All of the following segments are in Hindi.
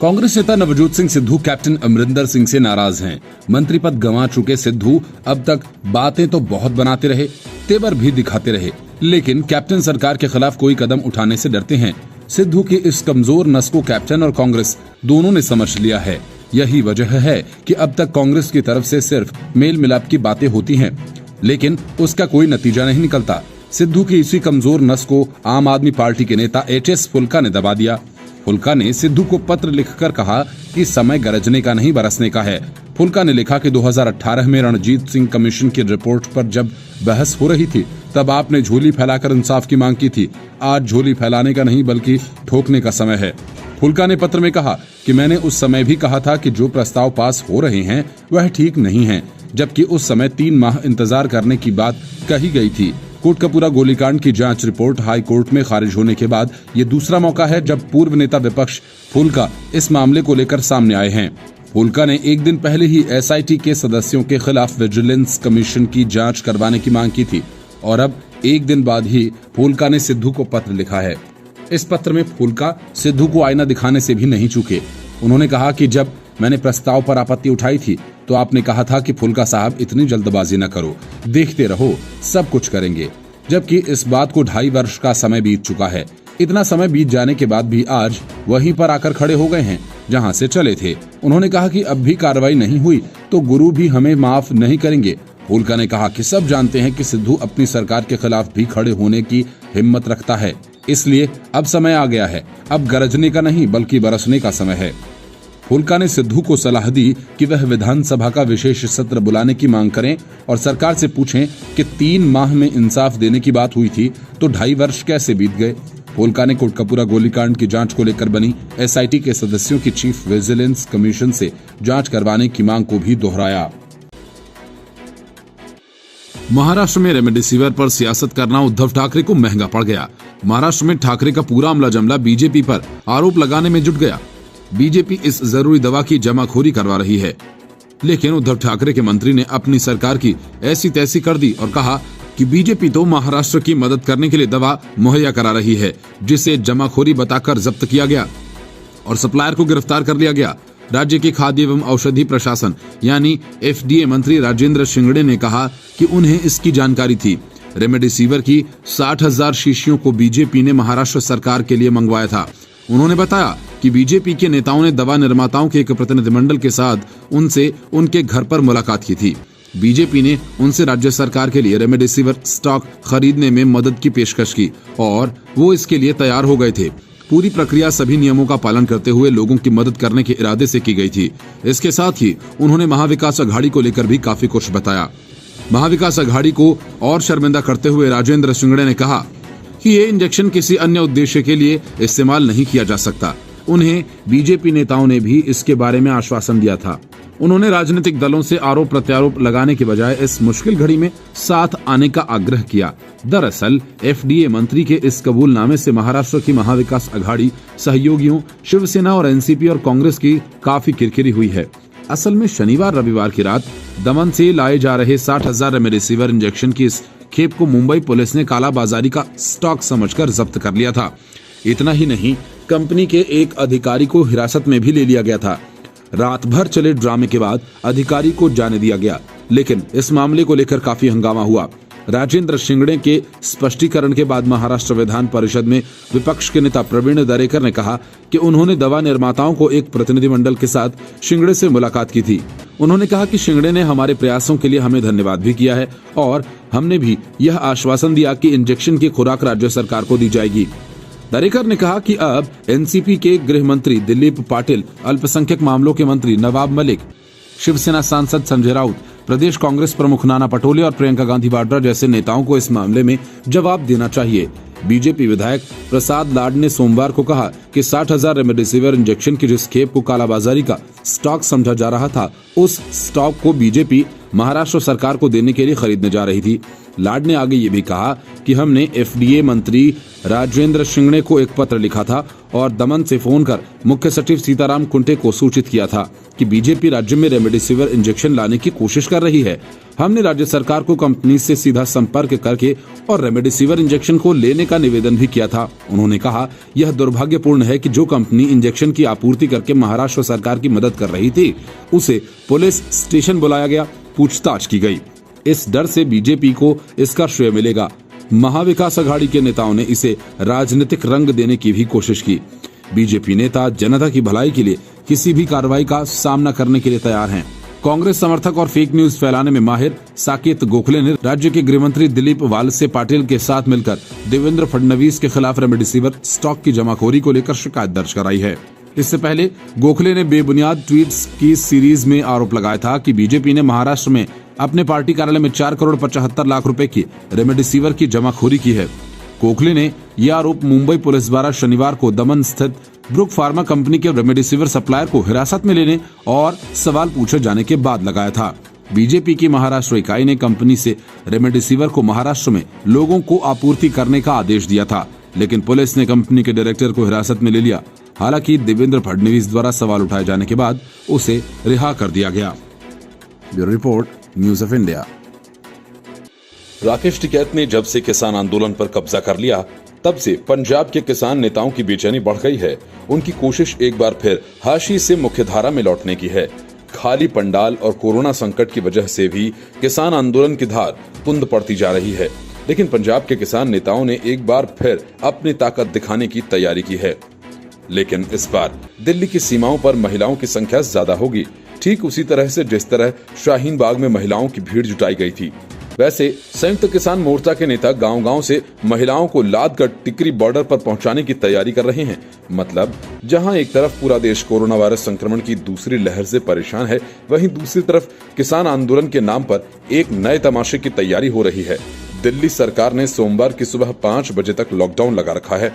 कांग्रेस नेता नवजोत सिंह सिद्धू कैप्टन अमरिंदर सिंह से नाराज हैं। मंत्री पद गंवा चुके सिद्धू अब तक बातें तो बहुत बनाते रहे, तेवर भी दिखाते रहे, लेकिन कैप्टन सरकार के खिलाफ कोई कदम उठाने से डरते हैं। सिद्धू की इस कमजोर नस को कैप्टन और कांग्रेस दोनों ने समझ लिया है। यही वजह है कि अब तक कांग्रेस की तरफ से सिर्फ मेल मिलाप की बातें होती हैं, लेकिन उसका कोई नतीजा नहीं निकलता। सिद्धू की इसी कमजोर नस को आम आदमी पार्टी के नेता एच.एस. फुल्का ने दबा दिया। फुल्का ने सिद्धू को पत्र लिखकर कहा कि समय गरजने का नहीं बरसने का है। फुल्का ने लिखा कि 2018 में रणजीत सिंह कमीशन की रिपोर्ट पर जब बहस हो रही थी तब आपने झोली फैलाकर इंसाफ की मांग की थी। आज झोली फैलाने का नहीं बल्कि ठोकने का समय है। फुल्का ने पत्र में कहा कि मैंने उस समय भी कहा था कि जो प्रस्ताव पास हो रहे हैं वह ठीक नहीं है, जबकि उस समय 3 माह इंतजार करने की बात कही गई थी। कोटकपूरा गोलीकांड की जांच रिपोर्ट हाई कोर्ट में खारिज होने के बाद ये दूसरा मौका है जब पूर्व नेता विपक्ष फुल्का इस मामले को लेकर सामने आए हैं। फुल्का ने एक दिन पहले ही एसआईटी के सदस्यों के खिलाफ विजिलेंस कमीशन की जांच करवाने की मांग की थी और अब एक दिन बाद ही फुल्का ने सिद्धू को पत्र लिखा है। इस पत्र में फुल्का सिद्धू को आईना दिखाने से भी नहीं चूके। उन्होंने कहा कि जब मैंने प्रस्ताव पर आपत्ति उठाई थी तो आपने कहा था कि फुल्का साहब इतनी जल्दबाजी न करो, देखते रहो, सब कुछ करेंगे। जबकि इस बात को 2.5 वर्ष का समय बीत चुका है। इतना समय बीत जाने के बाद भी आज वहीं पर आकर खड़े हो गए हैं जहां से चले थे। उन्होंने कहा कि अब भी कार्रवाई नहीं हुई तो गुरु भी हमें माफ नहीं करेंगे। फुल्का ने कहा कि सब जानते हैं कि सिद्धू अपनी सरकार के खिलाफ भी खड़े होने की हिम्मत रखता है, इसलिए अब समय आ गया है। अब गरजने का नहीं बल्कि बरसने का समय है। फुल्का ने सिद्धू को सलाह दी कि वह विधानसभा का विशेष सत्र बुलाने की मांग करें और सरकार से पूछें कि 3 माह में इंसाफ देने की बात हुई थी तो 2.5 वर्ष कैसे बीत गए। फुल्का ने कोटकपूरा गोलीकांड की जांच को लेकर बनी एसआईटी के सदस्यों की चीफ विजिलेंस कमीशन से जांच करवाने की मांग को भी दोहराया। महाराष्ट्र में रेमडेसिविर पर सियासत करना उद्धव ठाकरे को महंगा पड़ गया। महाराष्ट्र में ठाकरे का पूरा अमला जमला बीजेपी पर आरोप लगाने में जुट गया। बीजेपी इस जरूरी दवा की जमाखोरी करवा रही है, लेकिन उद्धव ठाकरे के मंत्री ने अपनी सरकार की ऐसी तैसी कर दी और कहा कि बीजेपी तो महाराष्ट्र की मदद करने के लिए दवा मुहैया करा रही है, जिसे जमाखोरी बताकर जब्त किया गया और सप्लायर को गिरफ्तार कर लिया गया। राज्य के खाद्य एवं औषधि प्रशासन यानी एफडीए मंत्री राजेंद्र शिंगड़े ने कहा कि उन्हें इसकी जानकारी थी। रेमडेसिविर की 60,000 शीशियों को बीजेपी ने महाराष्ट्र सरकार के लिए मंगवाया था। उन्होंने बताया कि बीजेपी के नेताओं ने दवा निर्माताओं के एक प्रतिनिधिमंडल के साथ उनसे उनके घर पर मुलाकात की थी। बीजेपी ने उनसे राज्य सरकार के लिए रेमडेसिविर स्टॉक खरीदने में मदद की पेशकश की और वो इसके लिए तैयार हो गए थे। पूरी प्रक्रिया सभी नियमों का पालन करते हुए लोगों की मदद करने के इरादे से की गई थी। इसके साथ ही उन्होंने महाविकास अघाड़ी को लेकर भी काफी कुछ बताया। महाविकास अघाड़ी को और शर्मिंदा करते हुए राजेंद्र शिंगड़े ने कहा कि ये इंजेक्शन किसी अन्य उद्देश्य के लिए इस्तेमाल नहीं किया जा सकता। उन्हें बीजेपी नेताओं ने भी इसके बारे में आश्वासन दिया था। उन्होंने राजनीतिक दलों से आरोप प्रत्यारोप लगाने के बजाय इस मुश्किल घड़ी में साथ आने का आग्रह किया। दरअसल एफडीए मंत्री के इस कबूलनामे से महाराष्ट्र की महाविकास अघाड़ी सहयोगियों शिवसेना और एनसीपी और कांग्रेस की काफी किरकिरी हुई है। असल में शनिवार रविवार की रात दमन से लाए जा रहे 60,000 रेमडेसिविर इंजेक्शन की इस खेप को मुंबई पुलिस ने कालाबाजारी का स्टॉक समझकर जब्त कर लिया था। इतना ही नहीं, कंपनी के एक अधिकारी को हिरासत में भी ले लिया गया था। रात भर चले ड्रामे के बाद अधिकारी को जाने दिया गया, लेकिन इस मामले को लेकर काफी हंगामा हुआ। राजेंद्र शिंगड़े के स्पष्टीकरण के बाद महाराष्ट्र विधान परिषद में विपक्ष के नेता प्रवीण दरेकर ने कहा कि उन्होंने दवा निर्माताओं को एक प्रतिनिधिमंडल के साथ शिंगड़े से मुलाकात की थी। उन्होंने कहा कि शिंगड़े ने हमारे प्रयासों के लिए हमें धन्यवाद भी किया है और हमने भी यह आश्वासन दिया कि इंजेक्शन की खुराक राज्य सरकार को दी जाएगी। दरेकर ने कहा कि अब एनसीपी के गृह मंत्री दिलीप पाटिल, अल्पसंख्यक मामलों के मंत्री नवाब मलिक, शिवसेना सांसद संजय राउत, प्रदेश कांग्रेस प्रमुख नाना पटोले और प्रियंका गांधी वाड्रा जैसे नेताओं को इस मामले में जवाब देना चाहिए। बीजेपी विधायक प्रसाद लाड ने सोमवार को कहा कि 60,000 रेमडेसिविर इंजेक्शन की जिस खेप को कालाबाजारी का स्टॉक समझा जा रहा था, उस स्टॉक को बीजेपी महाराष्ट्र सरकार को देने के लिए खरीदने जा रही थी। लाड ने आगे ये भी कहा कि हमने एफडीए मंत्री राजेंद्र शिंगड़े को एक पत्र लिखा था और दमन से फोन कर मुख्य सचिव सीताराम कुंटे को सूचित किया था। कि बीजेपी राज्य में रेमडेसिविर इंजेक्शन लाने की कोशिश कर रही है। हमने राज्य सरकार को कंपनी से सीधा संपर्क करके और रेमडेसिविर इंजेक्शन को लेने का निवेदन भी किया था। उन्होंने कहा, यह दुर्भाग्यपूर्ण है कि जो कंपनी इंजेक्शन की आपूर्ति करके महाराष्ट्र सरकार की मदद कर रही थी, उसे पुलिस स्टेशन बुलाया गया, पूछताछ की गई। इस डर से बीजेपी को इसका श्रेय मिलेगा। महाविकास अघाड़ी के नेताओं ने इसे राजनीतिक रंग देने की भी कोशिश की। बीजेपी नेता जनता की भलाई के लिए किसी भी कार्रवाई का सामना करने के लिए तैयार हैं। कांग्रेस समर्थक और फेक न्यूज फैलाने में माहिर साकेत गोखले ने राज्य के गृह मंत्री दिलीप वालसे पाटिल के साथ मिलकर देवेंद्र फडणवीस के खिलाफ रेमडेसिविर स्टॉक की जमाखोरी को लेकर शिकायत दर्ज कराई है। इससे पहले गोखले ने बेबुनियाद ट्वीट्स की सीरीज में आरोप लगाया था कि बीजेपी ने महाराष्ट्र में अपने पार्टी कार्यालय में 4 करोड़ 75 लाख रुपए की रेमडेसिविर की जमाखोरी की है। गोखले ने यह आरोप मुंबई पुलिस द्वारा शनिवार को दमन स्थित ब्रुक फार्मा कंपनी के रेमडेसिविर सप्लायर को हिरासत में लेने और सवाल पूछे जाने के बाद लगाया था। बीजेपी की महाराष्ट्र इकाई ने कंपनी से रेमडेसिविर को महाराष्ट्र में लोगों को आपूर्ति करने का आदेश दिया था, लेकिन पुलिस ने कंपनी के डायरेक्टर को हिरासत में ले लिया। हालांकि देवेंद्र फडणवीस द्वारा सवाल उठाए जाने के बाद उसे रिहा कर दिया गया। Bureau report, news of India. Rakesh Tikait ने जब से किसान आंदोलन पर कब्जा कर लिया, तब से पंजाब के किसान नेताओं की बेचैनी बढ़ गई है। उनकी कोशिश एक बार फिर हाशिए से मुख्यधारा में लौटने की है। खाली पंडाल और कोरोना संकट की वजह से भी किसान आंदोलन की धार कुंद पड़ती जा रही है, लेकिन पंजाब के किसान नेताओं ने एक बार फिर अपनी ताकत दिखाने की तैयारी की है। लेकिन इस बार दिल्ली की सीमाओं पर महिलाओं की संख्या ज्यादा होगी, ठीक उसी तरह से जिस तरह शाहीन बाग में महिलाओं की भीड़ जुटाई गई थी। वैसे संयुक्त किसान मोर्चा के नेता गांव-गांव से महिलाओं को लाद कर टिकरी बॉर्डर पर पहुंचाने की तैयारी कर रहे हैं। मतलब जहां एक तरफ पूरा देश कोरोना वायरस संक्रमण की दूसरी लहर से परेशान है, वहीं दूसरी तरफ किसान आंदोलन के नाम पर एक नए तमाशे की तैयारी हो रही है। दिल्ली सरकार ने सोमवार की सुबह 5 बजे तक लॉकडाउन लगा रखा है,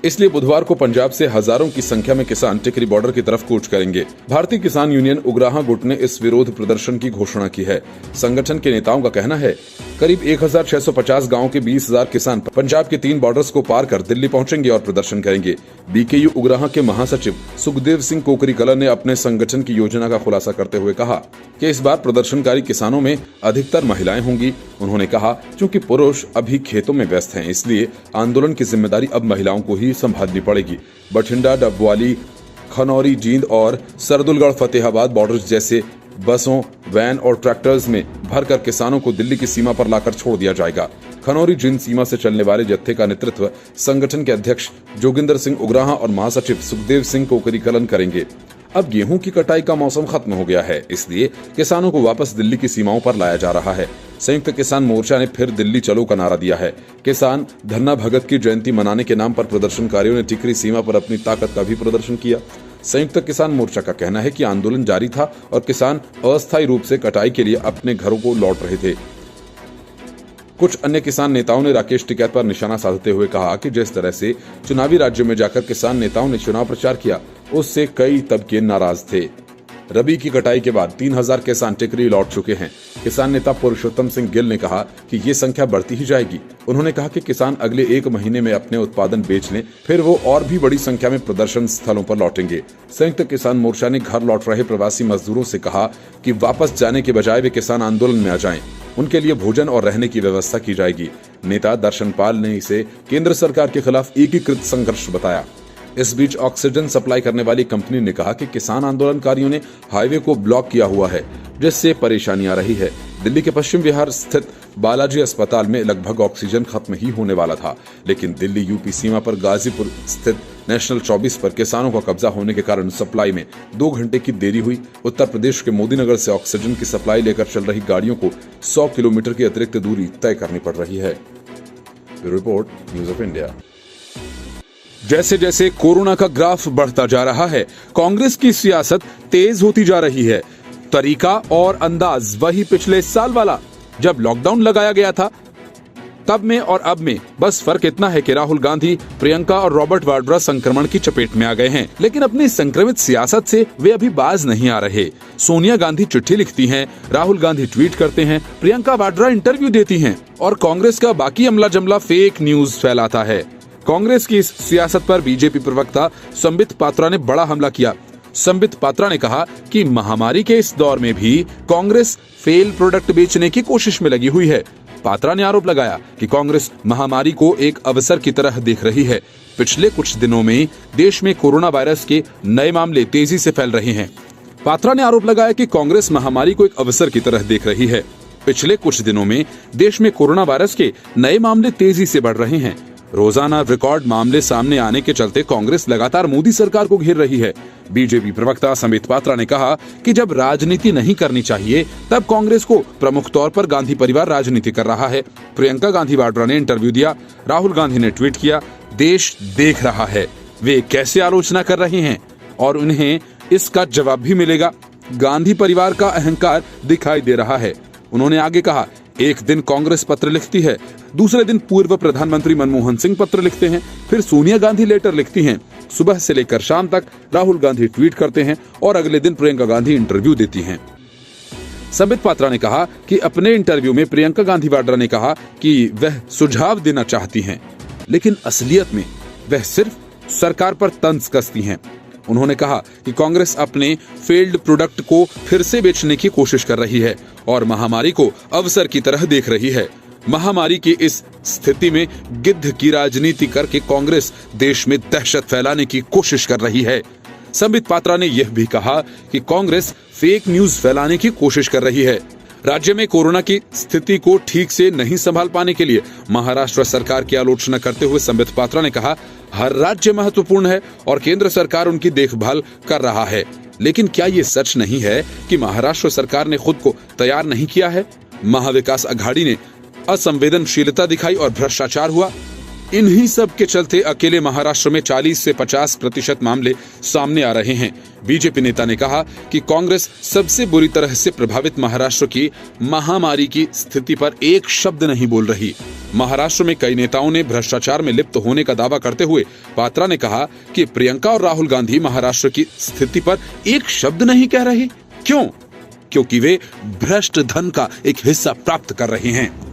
इसलिए बुधवार को पंजाब से हजारों की संख्या में किसान टिकरी बॉर्डर की तरफ कूच करेंगे। भारतीय किसान यूनियन उग्राहा गुट ने इस विरोध प्रदर्शन की घोषणा की है। संगठन के नेताओं का कहना है, करीब 1650 गांव के 20,000 किसान पंजाब के 3 बॉर्डर्स को पार कर दिल्ली पहुंचेंगे और प्रदर्शन करेंगे। बीकेयू उग्राहा के महासचिव सुखदेव सिंह कोकरीकला ने अपने संगठन की योजना का खुलासा करते हुए कहा कि इस बार प्रदर्शनकारी किसानों में अधिकतर महिलाएं होंगी। उन्होंने कहा, क्योंकि पुरुष अभी खेतों में व्यस्त हैं, इसलिए आंदोलन की जिम्मेदारी अब महिलाओं को ही संभालनी पड़ेगी। बठिंडा, डबवाली, खनौरी, जींद और सरदुलगढ़ फतेहाबाद बॉर्डर्स जैसे बसों, वैन और ट्रैक्टर्स में भरकर किसानों को दिल्ली की सीमा पर लाकर छोड़ दिया जाएगा। खनौरी जींद सीमा से चलने वाले जत्थे का नेतृत्व संगठन के अध्यक्ष जोगिंदर सिंह उग्राहा और महासचिव सुखदेव सिंह कोकरीकलन करेंगे। अब गेहूं की कटाई का मौसम खत्म हो गया है, इसलिए किसानों को वापस दिल्ली की सीमाओं पर लाया जा रहा है। संयुक्त किसान मोर्चा ने फिर दिल्ली चलो का नारा दिया है। किसान धन्ना भगत की जयंती मनाने के नाम पर प्रदर्शनकारियों ने टिकरी सीमा पर अपनी ताकत का भी प्रदर्शन किया। संयुक्त किसान मोर्चा का कहना है कि आंदोलन जारी था और किसान अस्थायी रूप से कटाई के लिए अपने घरों को लौट रहे थे। कुछ अन्य किसान नेताओं ने राकेश टिकैत पर निशाना साधते हुए कहा कि जिस तरह से चुनावी राज्य में जाकर किसान नेताओं ने चुनाव प्रचार किया, उससे कई तबके नाराज थे। रबी की कटाई के बाद 3000 किसान टिकरी लौट चुके हैं। किसान नेता पुरुषोत्तम सिंह गिल ने कहा कि ये संख्या बढ़ती ही जाएगी। उन्होंने कहा कि किसान अगले 1 महीने में अपने उत्पादन बेच लें, फिर वो और भी बड़ी संख्या में प्रदर्शन स्थलों पर लौटेंगे। संयुक्त किसान मोर्चा ने घर लौट रहे प्रवासी मजदूरों से कहा कि वापस जाने के बजाय वे किसान आंदोलन में आ जाएं। उनके लिए भोजन और रहने की व्यवस्था की जाएगी। नेता दर्शन पाल ने इसे केंद्र सरकार के खिलाफ एकीकृत संघर्ष बताया। इस बीच ऑक्सीजन सप्लाई करने वाली कंपनी ने कहा कि किसान आंदोलनकारियों ने हाईवे को ब्लॉक किया हुआ है, जिससे परेशानी आ रही है। दिल्ली के पश्चिम विहार स्थित बालाजी अस्पताल में लगभग ऑक्सीजन खत्म ही होने वाला था, लेकिन दिल्ली यूपी सीमा पर गाजीपुर स्थित नेशनल 24 पर किसानों का कब्जा होने के कारण सप्लाई में 2 घंटे की देरी हुई। उत्तर प्रदेश के मोदीनगर से ऑक्सीजन की सप्लाई लेकर चल रही गाड़ियों को 100 किलोमीटर की अतिरिक्त दूरी तय करनी पड़ रही है। Report, news of India. जैसे जैसे कोरोना का ग्राफ बढ़ता जा रहा है, कांग्रेस की सियासत तेज होती जा रही है। तरीका और अंदाज वही पिछले साल वाला, जब लॉकडाउन लगाया गया था तब में और अब में बस फर्क इतना है कि राहुल गांधी, प्रियंका और रॉबर्ट वाड्रा संक्रमण की चपेट में आ गए हैं, लेकिन अपनी संक्रमित सियासत से वे अभी बाज नहीं आ रहे। सोनिया गांधी चिट्ठी लिखती हैं, राहुल गांधी ट्वीट करते हैं, प्रियंका वाड्रा इंटरव्यू देती हैं और कांग्रेस का बाकी अमला जमला फेक न्यूज फैलाता है। कांग्रेस की इस सियासत पर बीजेपी प्रवक्ता संबित पात्रा ने बड़ा हमला किया। संबित पात्रा ने कहा कि महामारी के इस दौर में भी कांग्रेस फेल प्रोडक्ट बेचने की कोशिश में लगी हुई है। पात्रा ने आरोप लगाया कि कांग्रेस महामारी को एक अवसर की तरह देख रही है। पिछले कुछ दिनों में देश में कोरोना वायरस के नए मामले तेजी से फैल रहे हैं। पात्रा ने आरोप लगाया कि कांग्रेस महामारी को एक अवसर की तरह देख रही है। पिछले कुछ दिनों में देश में कोरोना वायरस के नए मामले तेजी से बढ़ रहे हैं। रोजाना रिकॉर्ड मामले सामने आने के चलते कांग्रेस लगातार मोदी सरकार को घेर रही है। बीजेपी प्रवक्ता संबित पात्रा ने कहा कि जब राजनीति नहीं करनी चाहिए तब कांग्रेस को प्रमुख तौर पर गांधी परिवार राजनीति कर रहा है। प्रियंका गांधी वाड्रा ने इंटरव्यू दिया। राहुल गांधी ने ट्वीट किया, देश देख रहा है वे कैसे आलोचना कर रहे हैं और उन्हें इसका जवाब भी मिलेगा। गांधी परिवार का अहंकार दिखाई दे रहा है। उन्होंने आगे कहा, एक दिन कांग्रेस पत्र लिखती है, दूसरे दिन पूर्व प्रधानमंत्री मनमोहन सिंह पत्र लिखते हैं, फिर सोनिया गांधी लेटर लिखती हैं। सुबह से लेकर शाम तक राहुल गांधी ट्वीट करते हैं और अगले दिन प्रियंका गांधी इंटरव्यू देती हैं। संबित पात्रा ने कहा कि अपने इंटरव्यू में प्रियंका गांधी वाड्रा ने कहा कि वह सुझाव देना चाहती हैं, लेकिन असलियत में वह सिर्फ सरकार पर तंज कसती हैं। उन्होंने कहा कि कांग्रेस अपने फेल्ड प्रोडक्ट को फिर से बेचने की कोशिश कर रही है और महामारी को अवसर की तरह देख रही है। महामारी की इस स्थिति में गिद्ध की राजनीति करके कांग्रेस देश में दहशत फैलाने की कोशिश कर रही है। संबित पात्रा ने यह भी कहा कि कांग्रेस फेक न्यूज फैलाने की कोशिश कर रही है। राज्य में कोरोना की स्थिति को ठीक से नहीं संभाल पाने के लिए महाराष्ट्र सरकार की आलोचना करते हुए संबित पात्रा ने कहा, हर राज्य महत्वपूर्ण है और केंद्र सरकार उनकी देखभाल कर रहा है, लेकिन क्या ये सच नहीं है कि महाराष्ट्र सरकार ने खुद को तैयार नहीं किया है? महाविकास आघाड़ी ने असंवेदनशीलता दिखाई और भ्रष्टाचार हुआ। इन्हीं सब के चलते अकेले महाराष्ट्र में 40 से 50% मामले सामने आ रहे हैं। बीजेपी नेता ने कहा कि कांग्रेस सबसे बुरी तरह से प्रभावित महाराष्ट्र की महामारी की स्थिति पर एक शब्द नहीं बोल रही। महाराष्ट्र में कई नेताओं ने भ्रष्टाचार में लिप्त होने का दावा करते हुए पात्रा ने कहा कि प्रियंका और राहुल गांधी महाराष्ट्र की स्थिति पर एक शब्द नहीं कह रहे। क्यों? क्योंकि वे भ्रष्ट धन का एक हिस्सा प्राप्त कर रहे हैं।